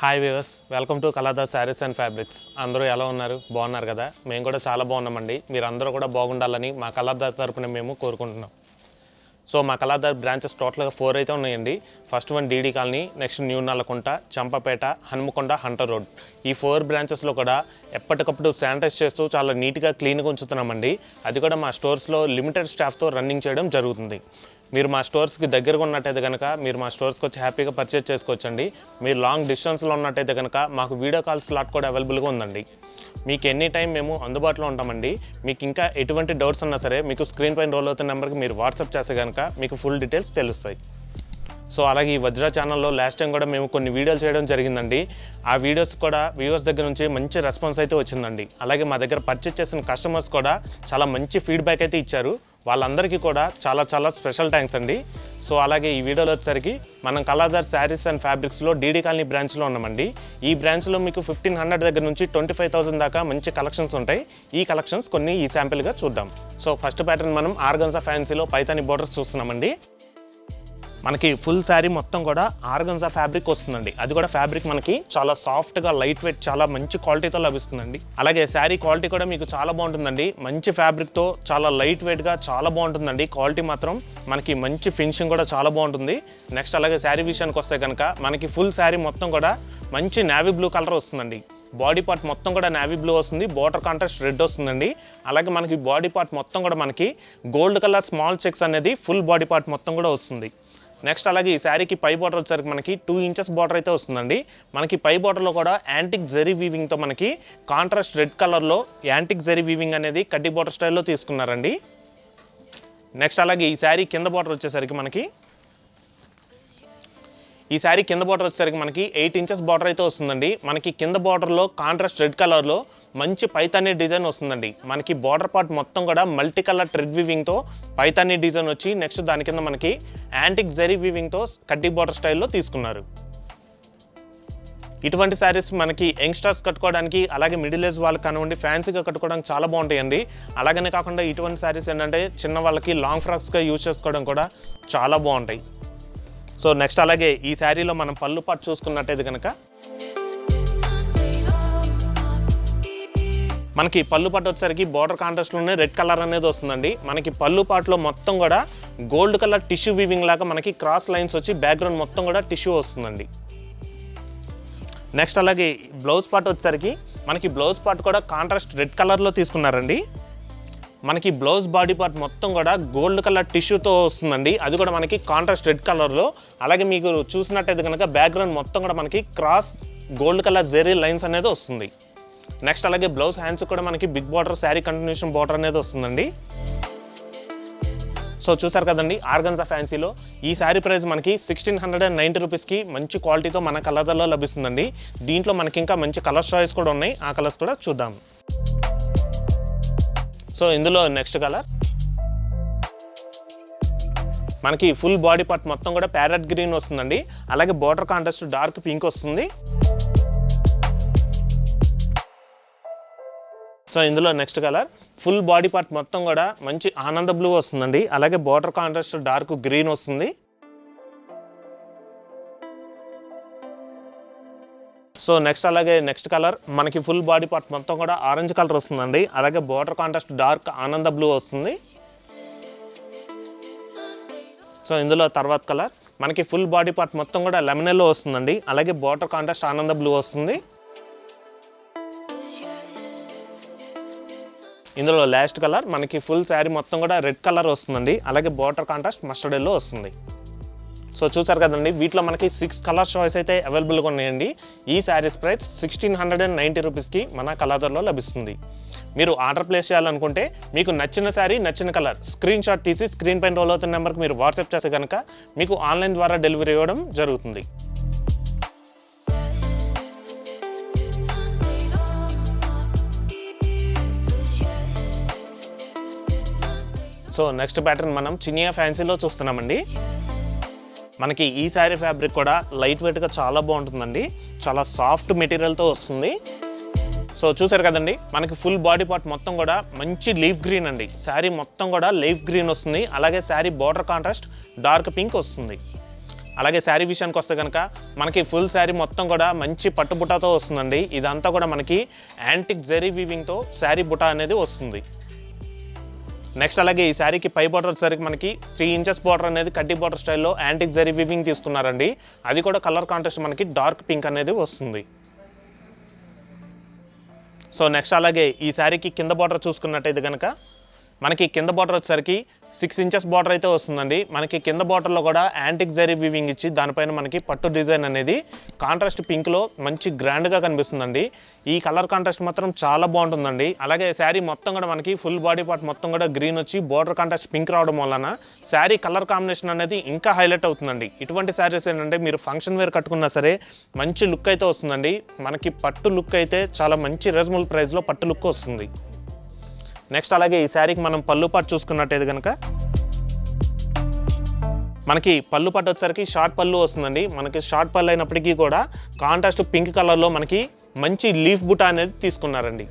Hi viewers, welcome to Kaladhar Sarees and fabrics. అందరూ ఎలా ఉన్నారు? బాగున్నారు కదా? మేము కూడా చాలా బాగున్నామండి. మీరు అందరూ కూడా బాగుండాలని మా కళాధర్ తరపున మేము కోరుకుంటున్నాం. సో మా కళాధర్ బ్రాంచెస్ టోటల్గా 4 అయితే ఉన్నాయండి. First one DD colony, next new Nallakunta, Champapet, Hanamkonda, Hunter road. ఈ 4 బ్రాంచెస్లో కూడా ఎప్పటికప్పుడు శానిటైజ్ చేస్తూ చాలా నీట్గా క్లీన్గా ఉంచుతున్నామండి. అది కూడా మా స్టోర్స్లో లిమిటెడ్ స్టాఫ్తో రన్నింగ్ చేయడం జరుగుతుంది. మీరు మా స్టోర్స్కి దగ్గరగా ఉన్నట్టయితే కనుక మీరు మా స్టోర్స్కి వచ్చి హ్యాపీగా పర్చేజ్ చేసుకోవచ్చండి. మీరు లాంగ్ డిస్టెన్స్లో ఉన్నట్టయితే కనుక మాకు వీడియో కాల్ స్లాట్ కూడా అవైలబుల్గా ఉందండి. మీకు ఎనీ టైం మేము అందుబాటులో ఉంటామండి. మీకు ఇంకా ఎటువంటి డౌట్స్ ఉన్నా సరే మీకు స్క్రీన్ పైన రోల్ అవుతున్న నెంబర్కి మీరు వాట్సాప్ చేస్తే కనుక మీకు ఫుల్ డీటెయిల్స్ తెలుస్తాయి. సో అలాగే ఈ వజ్ర ఛానల్లో లాస్ట్ టైం కూడా మేము కొన్ని వీడియోలు చేయడం జరిగిందండి. ఆ వీడియోస్ కూడా వ్యూవర్స్ దగ్గర నుంచి మంచి రెస్పాన్స్ అయితే వచ్చిందండి. అలాగే మా దగ్గర పర్చేజ్ చేసిన కస్టమర్స్ కూడా చాలా మంచి ఫీడ్బ్యాక్ అయితే ఇచ్చారు. వాళ్ళందరికీ కూడా చాలా స్పెషల్ థ్యాంక్స్ అండి. సో అలాగే ఈ వీడియోలో వచ్చేసరికి మనం కళాధర్ శారీస్ అండ్ ఫ్యాబ్రిక్స్లో డీడీ కాలనీ బ్రాంచ్లో ఉన్నామండి. ఈ బ్రాంచ్లో మీకు 1500 దగ్గర నుంచి 25,000 దాకా మంచి కలెక్షన్స్ ఉంటాయి. ఈ కలెక్షన్స్ కొన్ని ఈ శాంపిల్గా చూద్దాం. సో ఫస్ట్ ప్యాటర్న్ మనం ఆర్గన్జా ఫ్యాన్సీలో పైతాని బోర్డర్స్ చూస్తున్నామండి. మనకి ఫుల్ శారీ మొత్తం కూడా ఆర్గన్జా ఫ్యాబ్రిక్ వస్తుందండి. అది కూడా ఫ్యాబ్రిక్ మనకి చాలా సాఫ్ట్గా లైట్ వెయిట్ చాలా మంచి క్వాలిటీతో లభిస్తుందండి. అలాగే శారీ క్వాలిటీ కూడా మీకు చాలా బాగుంటుందండి. మంచి ఫ్యాబ్రిక్తో చాలా లైట్ వెయిట్గా చాలా బాగుంటుందండి. క్వాలిటీ మాత్రం మనకి మంచి ఫినిషింగ్ కూడా చాలా బాగుంటుంది. నెక్స్ట్ అలాగే శారీ విషయానికి వస్తే కనుక మనకి ఫుల్ శారీ మొత్తం కూడా మంచి నేవీ బ్లూ కలర్ వస్తుందండి. బాడీ పార్ట్ మొత్తం కూడా నేవీ బ్లూ వస్తుంది, బార్డర్ కాంట్రాస్ట్ రెడ్ వస్తుందండి. అలాగే మనకి బాడీ పార్ట్ మొత్తం కూడా మనకి గోల్డ్ కలర్ స్మాల్ చెక్స్ అనేది ఫుల్ బాడీ పార్ట్ మొత్తం కూడా వస్తుంది. నెక్స్ట్ అలాగే ఈ శారీకి పై బార్డర్ వచ్చేసరికి మనకి 2 ఇంచెస్ బార్డర్ అయితే వస్తుందండి. మనకి పై బార్డర్లో కూడా యాంటిక్ జరీ వీవింగ్తో మనకి కాంట్రాస్ట్ రెడ్ కలర్లో యాంటిక్ జరీ వీవింగ్ అనేది కడ్డీ బార్డర్ స్టైల్లో తీసుకున్నారండి. నెక్స్ట్ అలాగే ఈ శారీ కింద బార్డర్ వచ్చేసరికి మనకి 8 ఇంచెస్ బార్డర్ అయితే వస్తుందండి. మనకి కింద బార్డర్లో కాంట్రాస్ట్ రెడ్ కలర్లో మంచి పైతానీ డిజైన్ వస్తుందండి. మనకి బార్డర్ పార్ట్ మొత్తం కూడా మల్టీ కలర్ థ్రెడ్ వీవింగ్తో పైతానీ డిజైన్ వచ్చి నెక్స్ట్ దాని కింద మనకి యాంటిక్ జరీ వీవింగ్తో కడ్డీ బార్డర్ స్టైల్లో తీసుకున్నారు. ఇటువంటి శారీస్ మనకి యంగ్స్టర్స్ కట్టుకోవడానికి అలాగే మిడిల్ ఏజ్ వాళ్ళకి కానివ్వండి ఫ్యాన్సీగా కట్టుకోవడానికి చాలా బాగుంటాయండి. అలాగనే కాకుండా ఇటువంటి శారీస్ ఏంటంటే చిన్న వాళ్ళకి లాంగ్ ఫ్రాక్స్గా యూజ్ చేసుకోవడం కూడా చాలా బాగుంటాయి. సో నెక్స్ట్ అలాగే ఈ శారీలో మనం పళ్ళు పాటు చూసుకున్నట్టయితే కనుక మనకి పళ్ళు పాటు వచ్చేసరికి బార్డర్ కాంట్రాస్ట్లోనే రెడ్ కలర్ అనేది వస్తుందండి. మనకి పళ్ళు పాటులో మొత్తం కూడా గోల్డ్ కలర్ టిష్యూ వీవింగ్ లాగా మనకి క్రాస్ లైన్స్ వచ్చి బ్యాక్గ్రౌండ్ మొత్తం కూడా టిష్యూ వస్తుందండి. నెక్స్ట్ అలాగే బ్లౌజ్ పార్ట్ వచ్చేసరికి మనకి బ్లౌజ్ పార్ట్ కూడా కాంట్రాస్ట్ రెడ్ కలర్లో తీసుకున్నారండి. మనకి బ్లౌజ్ బాడీ పార్ట్ మొత్తం కూడా గోల్డ్ కలర్ టిష్యూతో వస్తుందండి. అది కూడా మనకి కాంట్రాస్ట్ రెడ్ కలర్లో. అలాగే మీకు చూసినట్టయితే కనుక బ్యాక్గ్రౌండ్ మొత్తం కూడా మనకి cross gold colour zari lines అనేది వస్తుంది. నెక్స్ట్ అలాగే బ్లౌజ్ హ్యాండ్స్ కూడా మనకి big border sari continuation border అనేది వస్తుందండి. సో చూసారు కదండి ఆర్గన్జా ఫ్యాన్సీలో ఈ శారీ ప్రైస్ మనకి 1690 రూపీస్కి మంచి క్వాలిటీతో మన కలర్లో లభిస్తుందండి. దీంట్లో మనకి ఇంకా మంచి కలర్ చాయిస్ కూడా ఉన్నాయి. ఆ కలర్స్ కూడా చూద్దాం. సో ఇందులో నెక్స్ట్ కలర్ మనకి ఫుల్ బాడీ పార్ట్ మొత్తం కూడా ప్యారెట్ గ్రీన్ వస్తుందండి. అలాగే బార్డర్ కాంట్రాస్ట్ డార్క్ పింక్ వస్తుంది. సో ఇందులో next colour full body part మొత్తం కూడా మంచి ఆనంద బ్లూ వస్తుందండి. అలాగే బార్డర్ కాంట్రాస్ట్ డార్క్ గ్రీన్ వస్తుంది. సో నెక్స్ట్ అలాగే నెక్స్ట్ కలర్ మనకి ఫుల్ బాడీ పార్ట్ మొత్తం కూడా ఆరెంజ్ కలర్ వస్తుందండి. అలాగే బార్డర్ కాంట్రాస్ట్ డార్క్ ఆనంద బ్లూ వస్తుంది. సో ఇందులో తర్వాత కలర్ మనకి ఫుల్ బాడీ పార్ట్ మొత్తం కూడా లెమన్ ఎల్లో వస్తుందండి. అలాగే బార్డర్ కాంట్రాస్ట్ ఆనంద బ్లూ వస్తుంది. ఇందులో లాస్ట్ కలర్ మనకి ఫుల్ శారీ మొత్తం కూడా రెడ్ కలర్ వస్తుందండి. అలాగే బార్డర్ కాంట్రాస్ట్ మస్టర్డ్ ఎల్లో వస్తుంది. సో చూసారు కదండి వీటిలో మనకి 6 కలర్ చాయిస్ అయితే అవైలబుల్గా ఉన్నాయండి. ఈ శారీస్ ప్రైస్ 1690 రూపీస్కి మన కళాధర్లో లభిస్తుంది. మీరు ఆర్డర్ ప్లేస్ చేయాలనుకుంటే మీకు నచ్చిన శారీ నచ్చిన కలర్ స్క్రీన్ షాట్ తీసి స్క్రీన్ పైన రోల్ అవుతున్న నెంబర్కి మీరు వాట్సాప్ చేస్తే కనుక మీకు ఆన్లైన్ ద్వారా డెలివరీ ఇవ్వడం జరుగుతుంది. సో నెక్స్ట్ ప్యాటర్న్ మనం చినియా ఫ్యాన్సీలో చూస్తున్నామండి. మనకి ఈ శారీ ఫ్యాబ్రిక్ కూడా లైట్ వెయిట్గా చాలా బాగుంటుందండి. చాలా సాఫ్ట్ మెటీరియల్తో వస్తుంది. సో చూసారు కదండి మనకి ఫుల్ బాడీ పార్ట్ మొత్తం కూడా మంచి లీఫ్ గ్రీన్ అండి. శారీ మొత్తం కూడా లీఫ్ గ్రీన్ వస్తుంది. అలాగే sari border contrast dark pink వస్తుంది. అలాగే శారీ విషయానికి వస్తే కనుక మనకి ఫుల్ శారీ మొత్తం కూడా మంచి పట్టు బుటాతో వస్తుందండి. ఇదంతా కూడా మనకి యాంటిక్ జెరీ వీవింగ్తో శారీ బుటా అనేది వస్తుంది. నెక్స్ట్ అలాగే ఈ శారీకి పై బార్డర్ వచ్చేసరికి మనకి 3 ఇంచెస్ బార్డర్ అనేది కడ్డీ బార్డర్ స్టైల్లో యాంటిక్ జెరీ వీవింగ్ తీసుకున్నారండి. అది కూడా కలర్ కాంట్రాస్ట్ మనకి డార్క్ పింక్ అనేది వస్తుంది. సో నెక్స్ట్ అలాగే ఈ శారీకి కింద బార్డర్ చూసుకున్నట్టయితే కనుక మనకి కింద బార్డర్ వచ్చేసరికి 6 ఇంచెస్ బార్డర్ అయితే వస్తుందండి. మనకి కింద బార్డర్లో కూడా యాంటిక్ జరీ వీవింగ్ ఇచ్చి దానిపైన మనకి పట్టు డిజైన్ అనేది కాంట్రాస్ట్ పింక్లో మంచి గ్రాండ్గా కనిపిస్తుందండి. ఈ కలర్ కాంట్రాస్ట్ మాత్రం చాలా బాగుంటుందండి. అలాగే శారీ మొత్తం కూడా మనకి ఫుల్ బాడీ పార్ట్ మొత్తం కూడా గ్రీన్ వచ్చి బార్డర్ కాంట్రాస్ట్ పింక్ రావడం వలన శారీ కలర్ కాంబినేషన్ అనేది ఇంకా హైలైట్ అవుతుందండి. ఇటువంటి శారీస్ ఏంటంటే మీరు ఫంక్షన్ వేర్ కట్టుకున్నా సరే మంచి లుక్ అయితే వస్తుందండి. మనకి పట్టు లుక్ అయితే చాలా మంచి రీజనబుల్ ప్రైస్లో పట్టు లుక్ వస్తుంది. నెక్స్ట్ అలాగే ఈ శారీకి మనం పళ్ళు పాటు చూసుకున్నట్టయితే కనుక మనకి పళ్ళు పాటు వచ్చేసరికి షార్ట్ పళ్ళు వస్తుందండి. మనకి షార్ట్ పళ్ళు అయినప్పటికీ కూడా కాంట్రాస్ట్ పింక్ కలర్లో మనకి మంచి లీఫ్ బుటా అనేది తీసుకున్నారండి.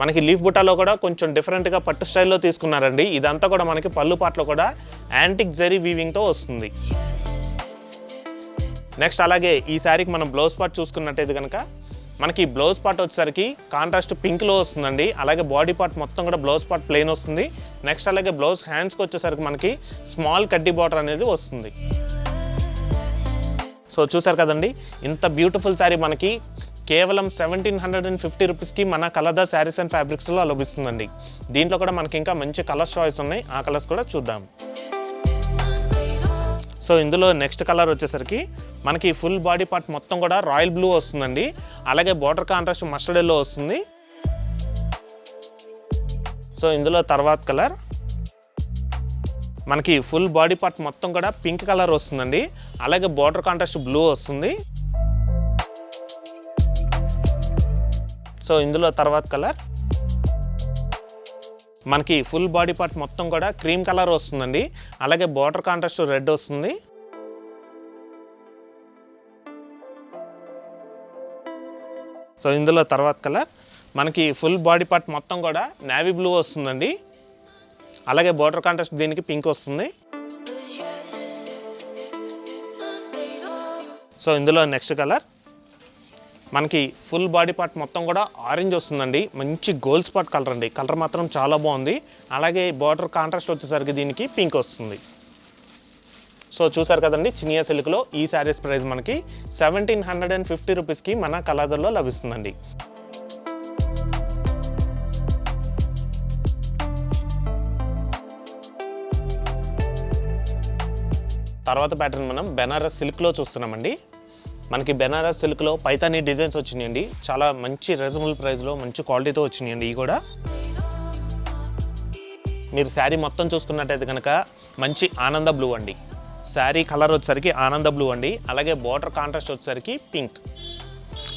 మనకి లీఫ్ బుటాలో కూడా కొంచెం డిఫరెంట్గా పట్టు స్టైల్లో తీసుకున్నారండి. ఇదంతా కూడా మనకి పళ్ళు పాటలో కూడా యాంటిక్ జరీ వీవింగ్తో వస్తుంది. నెక్స్ట్ అలాగే ఈ శారీకి మనం బ్లౌజ్ పార్ట్ చూసుకున్నట్టయితే కనుక మనకి బ్లౌజ్ పార్ట్ వచ్చేసరికి కాంట్రాస్ట్ పింక్లో వస్తుందండి. అలాగే బాడీ పార్ట్ మొత్తం కూడా బ్లౌజ్ పార్ట్ ప్లెయిన్ వస్తుంది. నెక్స్ట్ అలాగే బ్లౌజ్ హ్యాండ్స్కి వచ్చేసరికి మనకి స్మాల్ కడ్డీ బార్డర్ అనేది వస్తుంది. సో చూసారు కదండి, ఇంత బ్యూటిఫుల్ శారీ మనకి కేవలం 1750 రూపీస్కి మన కలర్దార్ శారీస్ అండ్ ఫ్యాబ్రిక్స్లో లభిస్తుందండి. దీంట్లో కూడా మనకి ఇంకా మంచి కలర్స్ చాయిస్ ఉన్నాయి. ఆ కలర్స్ కూడా చూద్దాం. సో ఇందులో నెక్స్ట్ కలర్ వచ్చేసరికి మనకి ఫుల్ బాడీ పార్ట్ మొత్తం కూడా రాయల్ బ్లూ వస్తుందండి. అలాగే బార్డర్ కాంట్రాస్ట్ మస్టర్డ్ ఎల్లో వస్తుంది. సో ఇందులో తర్వాత కలర్ మనకి ఫుల్ బాడీ పార్ట్ మొత్తం కూడా పింక్ కలర్ వస్తుందండి. అలాగే బార్డర్ కాంట్రాస్ట్ బ్లూ వస్తుంది. సో ఇందులో తర్వాత కలర్ మనకి ఫుల్ బాడీ పార్ట్ మొత్తం కూడా క్రీమ్ కలర్ వస్తుందండి. అలాగే బార్డర్ కాంట్రాస్ట్ రెడ్ వస్తుంది. సో ఇందులో తర్వాత కలర్ మనకి ఫుల్ బాడీ పార్ట్ మొత్తం కూడా నేవీ బ్లూ వస్తుందండి. అలాగే బార్డర్ కాంట్రాస్ట్ దీనికి పింక్ వస్తుంది. సో ఇందులో నెక్స్ట్ కలర్ మనకి ఫుల్ బాడీ పార్ట్ మొత్తం కూడా ఆరెంజ్ వస్తుందండి. మంచి గోల్డ్ స్పాట్ కలర్ అండి. కలర్ మాత్రం చాలా బాగుంది. అలాగే బార్డర్ కాంట్రాస్ట్ వచ్చేసరికి దీనికి పింక్ వస్తుంది. సో చూసారు కదండి, చినియా సిల్క్లో ఈ శారీస్ ప్రైస్ మనకి 1750 రూపీస్కి మన కలర్లో లభిస్తుందండి. తర్వాత ప్యాటర్న్ మనం బెనారస్ సిల్క్లో చూస్తున్నామండి. మనకి బెనారస్ సిల్క్లో పైతానీ డిజైన్స్ వచ్చినాయండి. చాలా మంచి రీజనబుల్ ప్రైస్లో మంచి క్వాలిటీతో వచ్చినాయండి. ఇవి కూడా మీరు శారీ మొత్తం చూసుకున్నట్టయితే కనుక మంచి ఆనంద బ్లూ అండి. శారీ కలర్ వచ్చేసరికి ఆనంద బ్లూ అండి. అలాగే బార్డర్ కాంట్రాస్ట్ వచ్చేసరికి పింక్.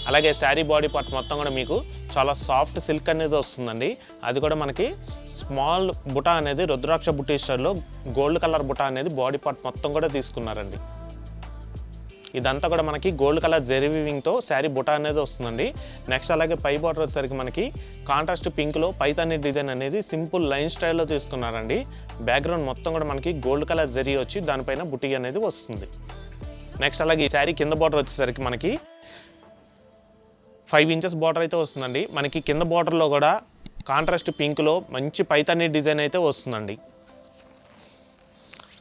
అలాగే శారీ బాడీ పార్ట్ మొత్తం కూడా మీకు చాలా సాఫ్ట్ సిల్క్ అనేది వస్తుందండి. అది కూడా మనకి స్మాల్ బుటా అనేది రుద్రాక్ష బుటీ స్టైల్లో గోల్డ్ కలర్ బుటా అనేది బాడీ పార్ట్ మొత్తం కూడా తీసుకున్నారండి. ఇదంతా కూడా మనకి గోల్డ్ కలర్ జెరీ వీవింగ్తో శారీ బుటా అనేది వస్తుందండి. నెక్స్ట్ అలాగే పై బార్డర్ వచ్చేసరికి మనకి కాంట్రాస్ట్ పింక్లో పైతానీ డిజైన్ అనేది సింపుల్ లైన్ స్టైల్లో తీసుకున్నారండి. బ్యాక్గ్రౌండ్ మొత్తం కూడా మనకి గోల్డ్ కలర్ జెరీ వచ్చి దానిపైన బుటీ అనేది వస్తుంది. నెక్స్ట్ అలాగే ఈ శారీ కింద బార్డర్ వచ్చేసరికి మనకి 5 ఇంచెస్ బార్డర్ అయితే వస్తుందండి. మనకి కింద బార్డర్లో కూడా కాంట్రాస్ట్ పింక్లో మంచి పైతానీ డిజైన్ అయితే వస్తుందండి.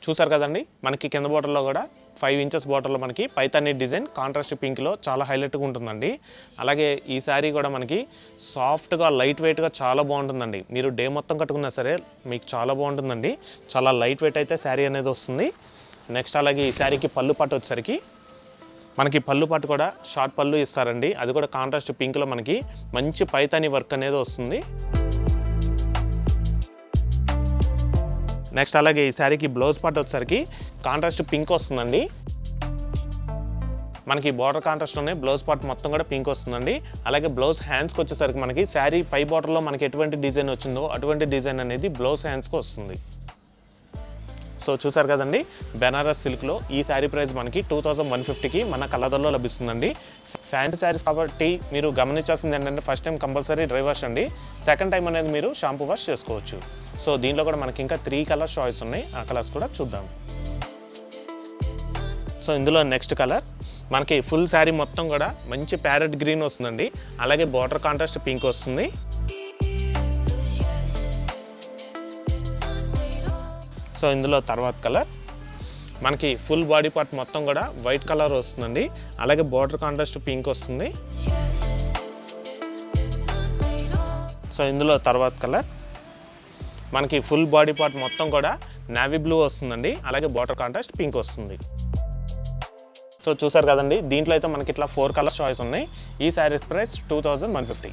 చూసారు కదండి, మనకి కింద బార్డర్లో కూడా 5 ఇంచెస్ బార్డర్లో మనకి పైతానీ డిజైన్ కాంట్రాస్ట్ పింక్లో చాలా హైలైట్గా ఉంటుందండి. అలాగే ఈ శారీ కూడా మనకి సాఫ్ట్గా లైట్ వెయిట్గా చాలా బాగుంటుందండి. మీరు డే మొత్తం కట్టుకున్నా సరే మీకు చాలా బాగుంటుందండి. చాలా లైట్ వెయిట్ అయితే శారీ అనేది వస్తుంది. నెక్స్ట్ అలాగే ఈ శారీకి పళ్ళు పాటు వచ్చేసరికి మనకి పళ్ళు పాటు కూడా షార్ట్ పళ్ళు ఇస్తారండి. అది కూడా కాంట్రాస్ట్ పింక్లో మనకి మంచి పైతానీ వర్క్ అనేది వస్తుంది. నెక్స్ట్ అలాగే ఈ శారీకి బ్లౌజ్ పార్ట్ వచ్చేసరికి కాంట్రాస్ట్ పింక్ వస్తుందండి. మనకి బార్డర్ కాంట్రాస్ట్లోనే బ్లౌజ్ పార్ట్ మొత్తం కూడా పింక్ వస్తుందండి. అలాగే బ్లౌజ్ హ్యాండ్స్కి వచ్చేసరికి మనకి శారీ పై బార్డర్లో మనకి ఎటువంటి డిజైన్ వచ్చిందో అటువంటి డిజైన్ అనేది బ్లౌజ్ హ్యాండ్స్కి వస్తుంది. సో చూసారు కదండి, బెనారస్ సిల్క్లో ఈ శారీ ప్రైస్ మనకి 2150కి మన కలర్లో లభిస్తుందండి. ఫ్యాన్సీ శారీస్ కాబట్టి మీరు గమనించాల్సింది ఏంటంటే first time compulsory dry wash అండి. సెకండ్ టైం అనేది మీరు షాంపూ వాష్ చేసుకోవచ్చు. సో దీంట్లో కూడా మనకి ఇంకా 3 కలర్స్ చాయిస్ ఉన్నాయి. ఆ కలర్స్ కూడా చూద్దాం. సో ఇందులో నెక్స్ట్ కలర్ మనకి ఫుల్ శారీ మొత్తం కూడా మంచి ప్యారెట్ గ్రీన్ వస్తుందండి, అలాగే బార్డర్ కాంట్రాస్ట్ పింక్ వస్తుంది. సో ఇందులో తర్వాత కలర్ మనకి ఫుల్ బాడీ పార్ట్ మొత్తం కూడా వైట్ కలర్ వస్తుందండి, అలాగే బార్డర్ కాంట్రాస్ట్ పింక్ వస్తుంది. సో ఇందులో తర్వాత కలర్ మనకి ఫుల్ బాడీ పార్ట్ మొత్తం కూడా నేవీ బ్లూ వస్తుందండి, అలాగే బార్డర్ కాంట్రాస్ట్ పింక్ వస్తుంది. సో చూసారు కదండి, దీంట్లో అయితే మనకి ఇట్లా 4 కలర్స్ చాయిస్ ఉన్నాయి. ఈ శారీస్ ప్రైస్ 2150.